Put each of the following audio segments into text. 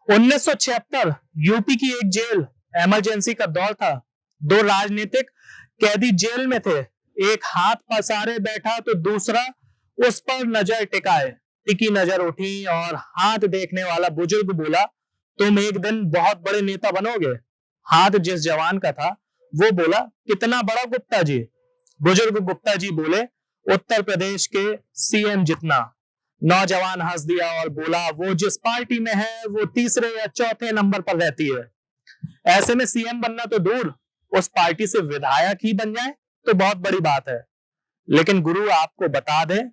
1976 UP की एक jail, emergency का दौर था। दो राजनीतिक कैदी जेल में थे। एक हाथ पसारे बैठा तो दूसरा उस पर नजर टिकाए। टिकी नजर उठी और हाथ देखने वाला बुजुर्ग बोला, तुम एक दिन बहुत बड़े नेता बनोगे। हाथ जिस जवान का था वो बोला, कितना बड़ा गुप्ता जी। बुजुर्ग गुप्ता जी बोले, उत्तर प्रदेश के सीएम जितना। नौजवान हंस दिया और बोला, वो जिस पार्टी में है वो तीसरे या चौथे नंबर पर रहती है। ऐसे में सीएम बनना तो दूर, उस पार्टी से विधायक ही बन जाए तो बहुत बड़ी बात है। लेकिन गुरु आपको बता दें,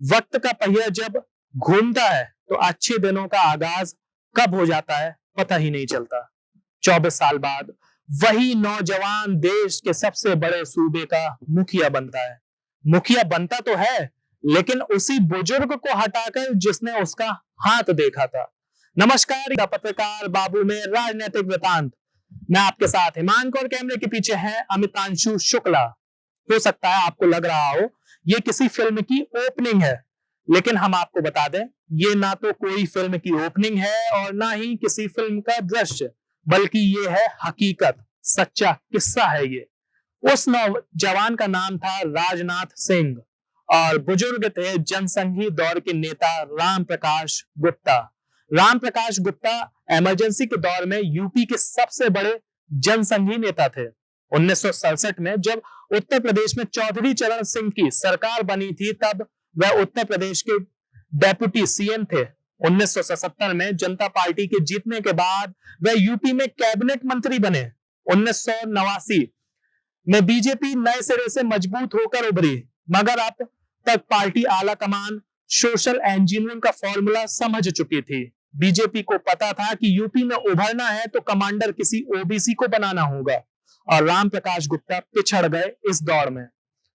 वक्त का पहिया जब घूमता है तो अच्छे दिनों का आगाज कब हो जाता है पता ही नहीं चलता। 24 साल बाद वही नौजवान देश के सबसे बड़े सूबे का मुखिया बनता है। मुखिया बनता तो है, लेकिन उसी बुजुर्ग को हटाकर जिसने उसका हाथ देखा था। नमस्कार, पत्रकार बाबू में राजनीतिक वृतांत। मैं आपके साथ हिमांक और कैमरे के पीछे है अमितांशु शुक्ला। हो सकता है आपको लग रहा हो ये किसी फिल्म की ओपनिंग है, लेकिन हम आपको बता दें ये ना तो कोई फिल्म की ओपनिंग है और ना ही किसी फिल्म का दृश्य, बल्कि ये है हकीकत, सच्चा किस्सा है ये। उस नौजवान का नाम था राजनाथ सिंह और बुजुर्ग थे जनसंघी दौर के नेता राम प्रकाश गुप्ता। राम प्रकाश गुप्ता इमरजेंसी के दौर में यूपी के सबसे बड़े जनसंघी नेता थे। 1967 में जब उत्तर प्रदेश में चौधरी चरण सिंह की सरकार बनी थी, तब वह उत्तर प्रदेश के डेप्यूटी सीएम थे। 1977 में जनता पार्टी के जीतने के बाद वह यूपी में कैबिनेट मंत्री बने। 1989 में बीजेपी नए सिरे से मजबूत होकर उभरी, मगर अब तक पार्टी आला कमान सोशल इंजीनियरिंग का फॉर्मूला समझ चुकी थी। बीजेपी को पता था कि यूपी में उभरना है तो कमांडर किसी ओबीसी को बनाना होगा, और राम प्रकाश गुप्ता पिछड़ गए इस दौड़ में।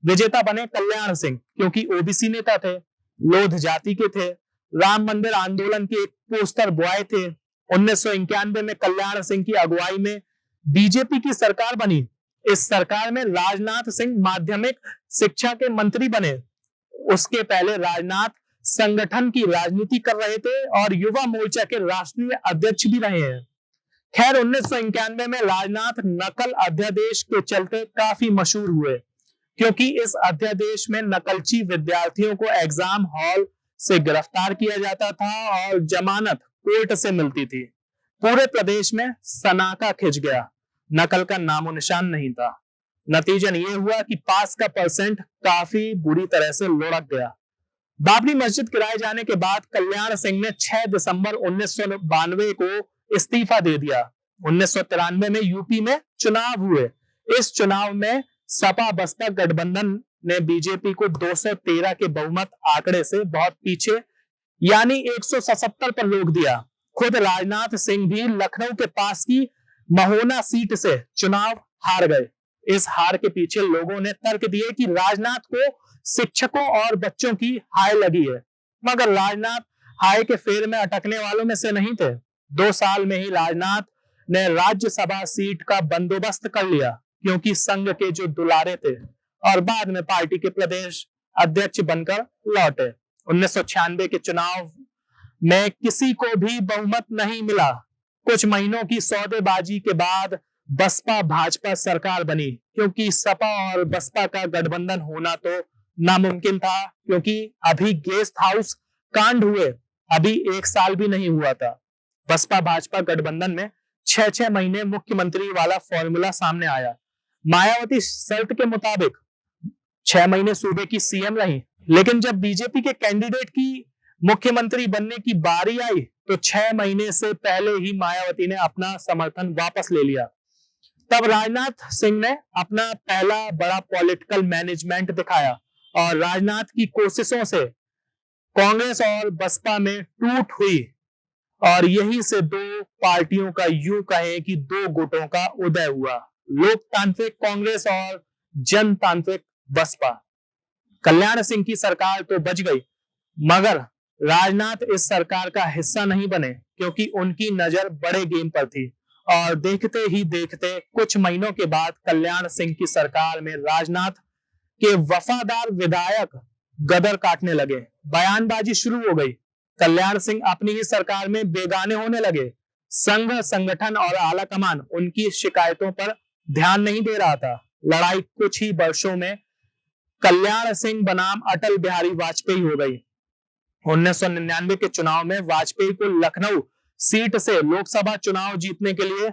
विजेता बने कल्याण सिंह, क्योंकि ओबीसी नेता थे, लोध जाति के थे, राम मंदिर आंदोलन के एक पोस्टर बॉय थे। 1991 में कल्याण सिंह की अगुवाई में बीजेपी की सरकार बनी। इस सरकार में राजनाथ सिंह माध्यमिक शिक्षा के मंत्री बने। उसके पहले राजनाथ संगठन की राजनीति कर रहे थे और युवा मोर्चा के राष्ट्रीय अध्यक्ष भी रहे हैं। खैर, 1991 में राजनाथ नकल अध्यादेश के चलते काफी मशहूर हुए, क्योंकि इस अध्यादेश में नकलची विद्यार्थियों को एग्जाम हॉल से गिरफ्तार किया जाता था और जमानत कोर्ट से मिलती थी। पूरे प्रदेश में सनाका खिंच गया, नकल का नामो निशान नहीं था। नतीजन ये हुआ कि पास का परसेंट काफी बुरी तरह से लुढ़क गया। बाबरी मस्जिद गिराए जाने के बाद कल्याण सिंह ने 6 दिसंबर 1992 को इस्तीफा दे दिया। 1993 में यूपी में चुनाव हुए। इस चुनाव में सपा बसपा गठबंधन ने बीजेपी को 213 के बहुमत आंकड़े से बहुत पीछे, यानी 177 पर रोक दिया। खुद राजनाथ सिंह भी लखनऊ के पास की महोना सीट से चुनाव हार गए। इस हार के पीछे लोगों ने तर्क दिए कि राजनाथ को शिक्षकों और बच्चों की हाय लगी है, मगर राजनाथ हाय के फेर में अटकने वालों में से नहीं थे। 2 साल में ही राजनाथ ने राज्यसभा सीट का बंदोबस्त कर लिया, क्योंकि संघ के जो दुलारे थे, और बाद में पार्टी के प्रदेश अध्यक्ष बनकर लौटे। 1996 के चुनाव में किसी को भी बहुमत नहीं मिला। कुछ महीनों की सौदेबाजी के बाद बसपा भाजपा सरकार बनी, क्योंकि सपा और बसपा का गठबंधन होना तो नामुमकिन था, क्योंकि अभी गेस्ट हाउस कांड हुए अभी 1 साल भी नहीं हुआ था। बसपा भाजपा गठबंधन में 6-6 महीने मुख्यमंत्री वाला फॉर्मूला सामने आया। मायावती शर्त के मुताबिक 6 महीने सूबे की सीएम रही, लेकिन जब बीजेपी के कैंडिडेट की मुख्यमंत्री बनने की बारी आई तो 6 महीने से पहले ही मायावती ने अपना समर्थन वापस ले लिया। तब राजनाथ सिंह ने अपना पहला बड़ा पॉलिटिकल मैनेजमेंट दिखाया और राजनाथ की कोशिशों से कांग्रेस और बसपा में टूट हुई, और यहीं से 2 पार्टियों का, यूं कहें कि 2 गुटों का उदय हुआ, लोकतांत्रिक कांग्रेस और जनतांत्रिक बसपा। कल्याण सिंह की सरकार तो बच गई, मगर राजनाथ इस सरकार का हिस्सा नहीं बने, क्योंकि उनकी नजर बड़े गेम पर थी। और देखते ही देखते कुछ महीनों के बाद कल्याण सिंह की सरकार में राजनाथ के वफादार विधायक गदर काटने लगे, बयानबाजी शुरू हो गई। कल्याण सिंह अपनी ही सरकार में बेगाने होने लगे। संघ संगठन और आला कमान उनकी शिकायतों पर ध्यान नहीं दे रहा था। लड़ाई कुछ ही वर्षों में कल्याण सिंह बनाम अटल बिहारी वाजपेयी हो गई। 1999 के चुनाव में वाजपेयी को लखनऊ सीट से लोकसभा चुनाव जीतने के लिए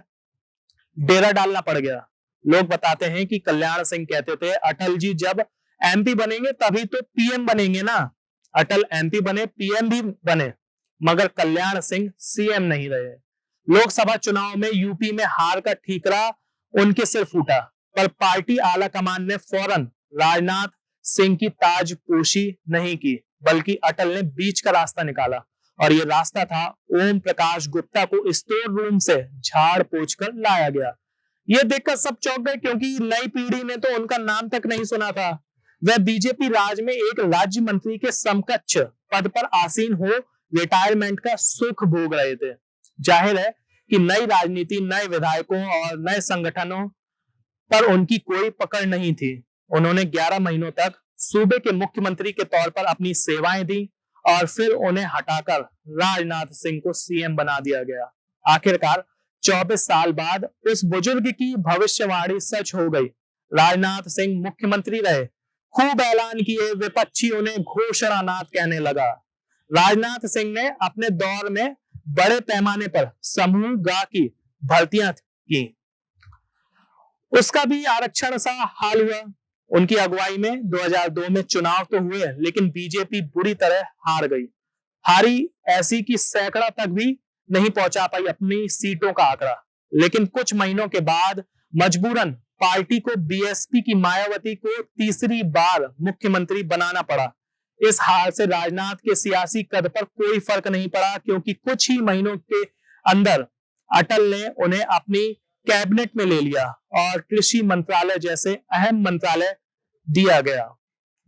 डेरा डालना पड़ गया। लोग बताते हैं कि कल्याण सिंह कहते थे, अटल जी जब एमपी बनेंगे तभी तो पीएम बनेंगे ना। अटल एमपी बने, पीएम भी बने, मगर कल्याण सिंह सीएम नहीं रहे। लोकसभा चुनाव में यूपी में हार का ठीकरा उनके सिर फूटा, पर पार्टी आला कमान ने फौरन राजनाथ सिंह की ताजपोशी नहीं की, बल्कि अटल ने बीच का रास्ता निकाला। और ये रास्ता था ओम प्रकाश गुप्ता को स्टोर रूम से झाड़ पोंछ कर लाया गया। ये देखकर सब चौंक गए, क्योंकि नई पीढ़ी ने तो उनका नाम तक नहीं सुना था। वह बीजेपी राज में एक राज्य मंत्री के समकक्ष पद पर आसीन हो रिटायरमेंट का सुख भोग रहे थे। जाहिर है कि नई राजनीति, नए विधायकों और नए संगठनों पर उनकी कोई पकड़ नहीं थी। उन्होंने 11 महीनों तक सूबे के मुख्यमंत्री के तौर पर अपनी सेवाएं दी और फिर उन्हें हटाकर राजनाथ सिंह को सीएम बना दिया गया। आखिरकार 24 साल बाद उस बुजुर्ग की भविष्यवाणी सच हो गई। राजनाथ सिंह मुख्यमंत्री रहे, खूब ऐलान किए, विपक्षी उन्हें घोषणानाथ कहने लगा। राजनाथ सिंह ने अपने दौर में बड़े पैमाने पर समूह गा की भर्तियां की। उसका भी आरक्षण सा हाल हुआ। उनकी अगुवाई में 2002 में चुनाव तो हुए, लेकिन बीजेपी बुरी तरह हार गई। हारी ऐसी कि सैकड़ा तक भी नहीं पहुंचा पाई अपनी सीटों का आंकड़ा। लेकिन कुछ महीनों के बाद मजबूरन पार्टी को बीएसपी की मायावती को तीसरी बार मुख्यमंत्री बनाना पड़ा। इस हार से राजनाथ के सियासी कद पर कोई फर्क नहीं पड़ा, क्योंकि कुछ ही महीनों के अंदर अटल ने उन्हें अपनी कैबिनेट में ले लिया और कृषि मंत्रालय जैसे अहम मंत्रालय दिया गया।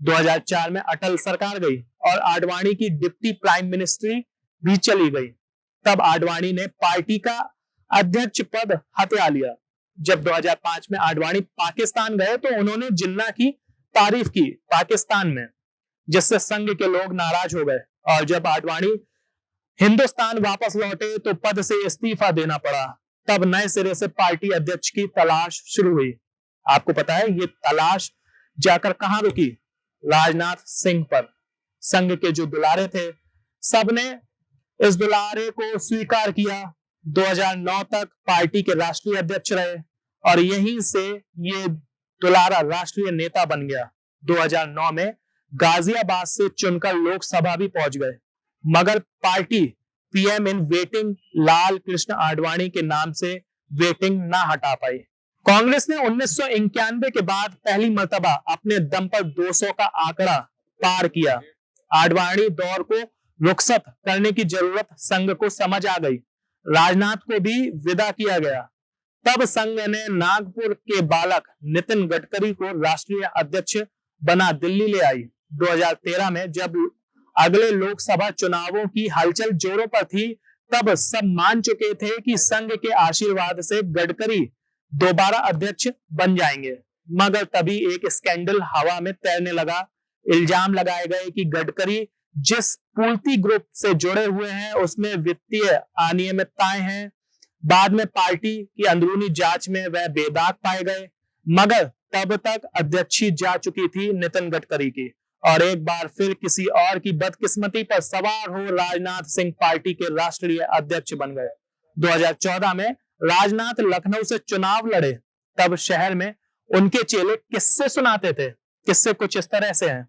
2004 में अटल सरकार गई और आडवाणी की डिप्टी प्राइम मिनिस्ट्री भी चली गई। तब आडवाणी ने पार्टी का अध्यक्ष पद हथिया लिया। जब 2005 में आडवाणी पाकिस्तान गए तो उन्होंने जिन्ना की तारीफ की पाकिस्तान में, जिससे संघ के लोग नाराज हो गए। और जब आडवाणी हिंदुस्तान वापस लौटे तो पद से इस्तीफा देना पड़ा। तब नए सिरे से पार्टी अध्यक्ष की तलाश शुरू हुई। आपको पता है ये तलाश जाकर कहां रुकी? राजनाथ सिंह पर। संघ के जो दुलारे थे, सबने इस दुलारे को स्वीकार किया। 2009 तक पार्टी के राष्ट्रीय अध्यक्ष रहे और यहीं से ये दुलारा राष्ट्रीय नेता बन गया। 2009 में गाजियाबाद से चुनकर लोकसभा भी पहुंच गए, मगर party PM in waiting Lal Krishna Advani के नाम से वेटिंग ना हटा पाई। कांग्रेस ने 1991 के बाद पहली मर्तबा अपने दम पर 200 का आंकड़ा पार किया। आडवाणी दौर को रुखसत करने की जरूरत संघ को समझ आ गई। राजनाथ को भी विदा किया गया। तब संघ ने नागपुर के बालक नितिन गडकरी को राष्ट्रीय अध्यक्ष बना दिल्ली ले आई। 2013 में जब अगले लोकसभा चुनावों की हलचल जोरों पर थी, तब सब मान चुके थे कि संघ के आशीर्वाद से गडकरी दोबारा अध्यक्ष बन जाएंगे। मगर तभी एक स्कैंडल हवा में तैरने लगा। इल्जाम लगाए गए कि गडकरी जिस पूर्ति ग्रुप से जुड़े हुए हैं उसमें वित्तीय अनियमितताएं हैं। बाद में पार्टी की अंदरूनी जांच में वह बेदाग पाए गए, मगर तब तक अध्यक्षी जा चुकी थी नितिन गडकरी की। और एक बार फिर किसी और की बदकिस्मती पर सवार हो राजनाथ सिंह पार्टी के राष्ट्रीय अध्यक्ष बन गए। 2014 में राजनाथ लखनऊ से चुनाव लड़े। तब शहर में उनके चेले किस्से सुनाते थे। किस्से कुछ इस तरह से हैं।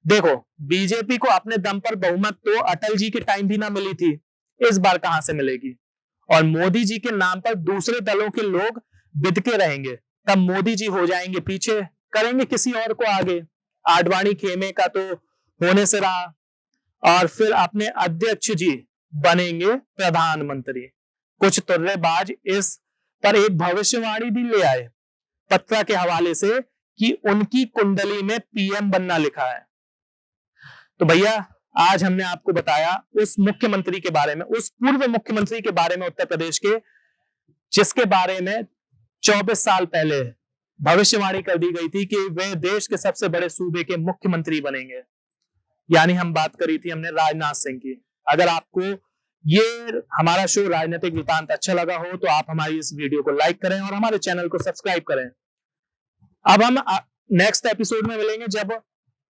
देखो, बीजेपी को अपने दम पर बहुमत तो अटल जी के टाइम भी ना मिली थी, इस बार कहां से मिलेगी? और मोदी जी के नाम पर दूसरे दलों के लोग बिदके रहेंगे। तब मोदी जी हो जाएंगे पीछे, करेंगे किसी और को आगे। आडवाणी खेमे का तो होने से रहा, और फिर अपने अध्यक्ष जी बनेंगे प्रधानमंत्री। कुछ तुर्रेबाज इस पर एक भविष्यवाणी भी ले आए पत्रा के हवाले से कि उनकी कुंडली में पीएम बनना लिखा है। तो भैया, आज हमने आपको बताया उस मुख्यमंत्री के बारे में, उस पूर्व मुख्यमंत्री के बारे में उत्तर प्रदेश के, जिसके बारे में 24 साल पहले भविष्यवाणी कर दी गई थी कि वे देश के सबसे बड़े सूबे के मुख्यमंत्री बनेंगे। यानी हम बात करी थी हमने राजनाथ सिंह की। अगर आपको ये हमारा शो राजनीतिक वृत्तांत अच्छा लगा हो तो आप हमारी इस वीडियो को लाइक करें और हमारे चैनल को सब्सक्राइब करें। अब हम नेक्स्ट एपिसोड में मिलेंगे, जब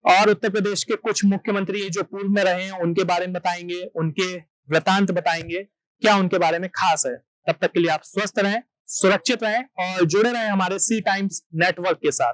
और उत्तर प्रदेश के कुछ मुख्यमंत्री जो पूर्व में रहे हैं उनके बारे में बताएंगे, उनके वृत्तांत बताएंगे, क्या उनके बारे में खास है। तब तक के लिए आप स्वस्थ रहें, सुरक्षित रहें और जुड़े रहें हमारे सी टाइम्स नेटवर्क के साथ।